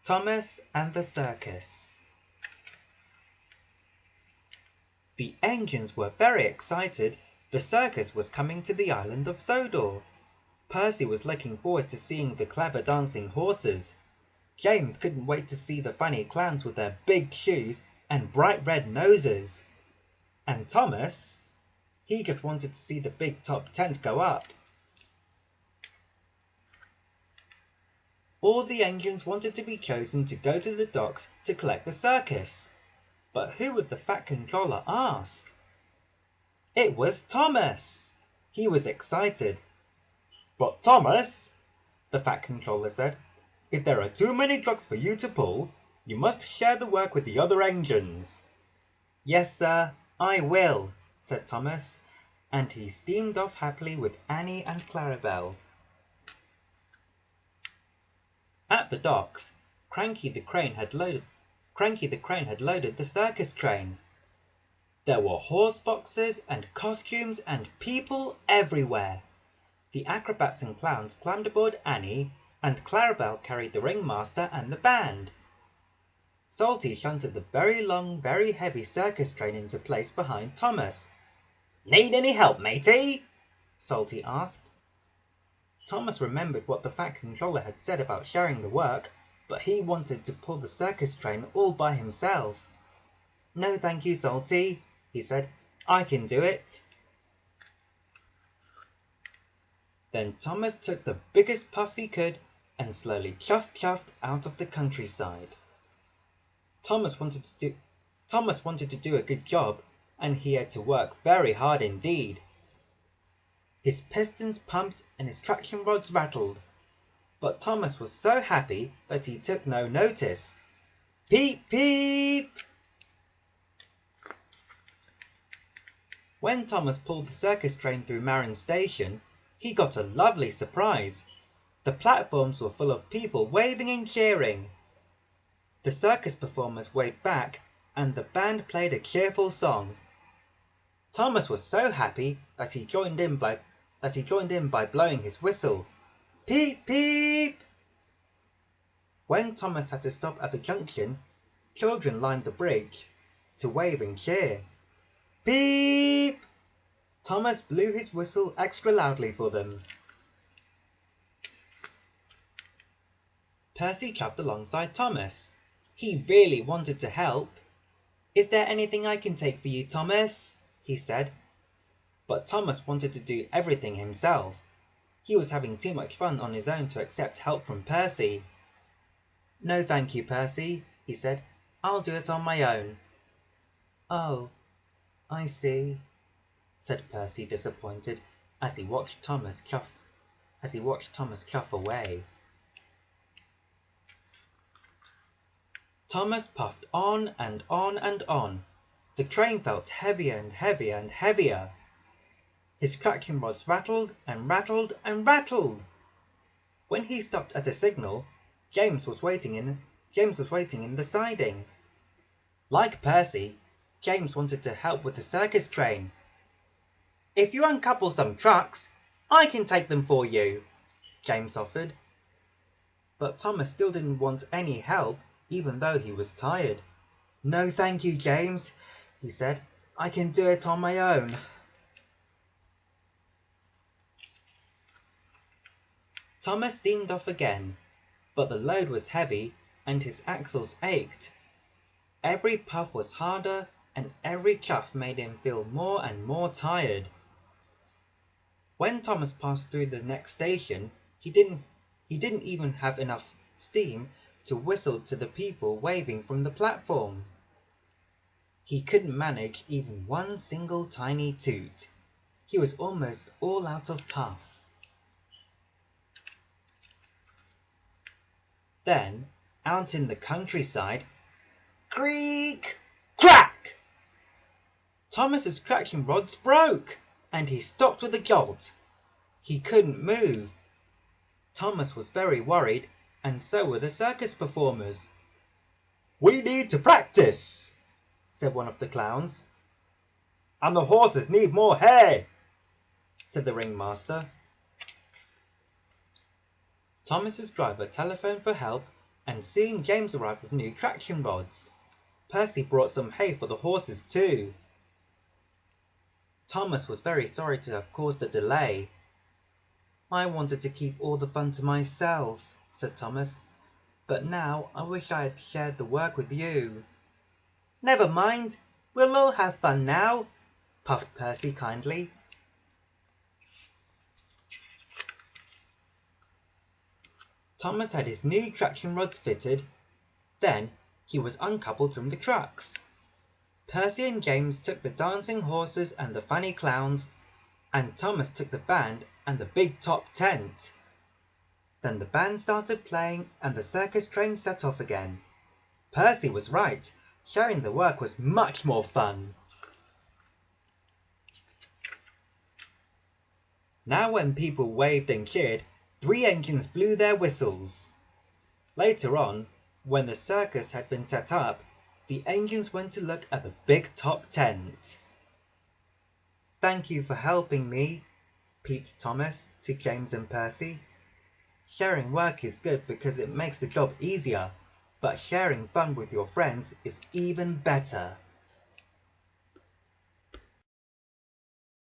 Thomas and the Circus. The engines were very excited. The circus was coming to the island of Sodor. Percy was looking forward to seeing the clever dancing horses. James couldn't wait to see the funny clowns with their big shoes and bright red noses. And Thomas, he just wanted to see the big top tent go up. All the engines wanted to be chosen to go to the docks to collect the circus. But who would the Fat Controller ask? It was Thomas! He was excited. "But Thomas," the Fat Controller said, "if there are too many trucks for you to pull, you must share the work with the other engines." "Yes, sir, I will," said Thomas, and he steamed off happily with Annie and Clarabelle. At the docks, Cranky the Crane had loaded the circus train. There were horse boxes and costumes and people everywhere. The acrobats and clowns climbed aboard Annie, and Clarabelle carried the ringmaster and the band. Salty shunted the very long, very heavy circus train into place behind Thomas. "Need any help, matey?" Salty asked. Thomas remembered what the Fat Controller had said about sharing the work, but he wanted to pull the circus train all by himself. "No thank you, Salty," he said. "I can do it." Then Thomas took the biggest puff he could and slowly chuffed out of the countryside. Thomas wanted to do a good job, and he had to work very hard indeed. His pistons pumped and his traction rods rattled, but Thomas was so happy that he took no notice. Peep, peep! When Thomas pulled the circus train through Marin Station, he got a lovely surprise. The platforms were full of people waving and cheering. The circus performers waved back, and the band played a cheerful song. Thomas was so happy that he joined in by blowing his whistle. Peep, peep! When Thomas had to stop at the junction, children lined the bridge to wave and cheer. Peep! Thomas blew his whistle extra loudly for them. Percy chuffed alongside Thomas. He really wanted to help. "Is there anything I can take for you, Thomas?" he said. But Thomas wanted to do everything himself. He was having too much fun on his own to accept help from Percy. "No thank you, Percy," he said. "I'll do it on my own." "Oh, I see," said Percy, disappointed, as he watched Thomas chuff away. Thomas puffed on and on and on. The train felt heavier and heavier and heavier. His traction rods rattled and rattled and rattled. When he stopped at a signal, James was waiting in the siding. Like Percy, James wanted to help with the circus train. "If you uncouple some trucks, I can take them for you," James offered. But Thomas still didn't want any help, even though he was tired. "No thank you, James," he said. "I can do it on my own." Thomas steamed off again, but the load was heavy and his axles ached. Every puff was harder and every chuff made him feel more and more tired. When Thomas passed through the next station, he didn't even have enough steam to whistle to the people waving from the platform. He couldn't manage even one single tiny toot. He was almost all out of puff. Then, out in the countryside, creak, crack! Thomas's traction rods broke, and he stopped with a jolt. He couldn't move. Thomas was very worried, and so were the circus performers. "We need to practice," said one of the clowns. "And the horses need more hay," said the ringmaster. Thomas's driver telephoned for help, and soon James arrived with new traction rods. Percy brought some hay for the horses too. Thomas was very sorry to have caused a delay. "I wanted to keep all the fun to myself," said Thomas, "but now I wish I had shared the work with you." "Never mind, we'll all have fun now," puffed Percy kindly. Thomas had his new traction rods fitted. Then he was uncoupled from the trucks. Percy and James took the dancing horses and the funny clowns, and Thomas took the band and the big top tent. Then the band started playing and the circus train set off again. Percy was right. Sharing the work was much more fun. Now when people waved and cheered, 3 engines blew their whistles. Later on, when the circus had been set up, the engines went to look at the big top tent. "Thank you for helping me," peeped Thomas to James and Percy. "Sharing work is good because it makes the job easier, but sharing fun with your friends is even better."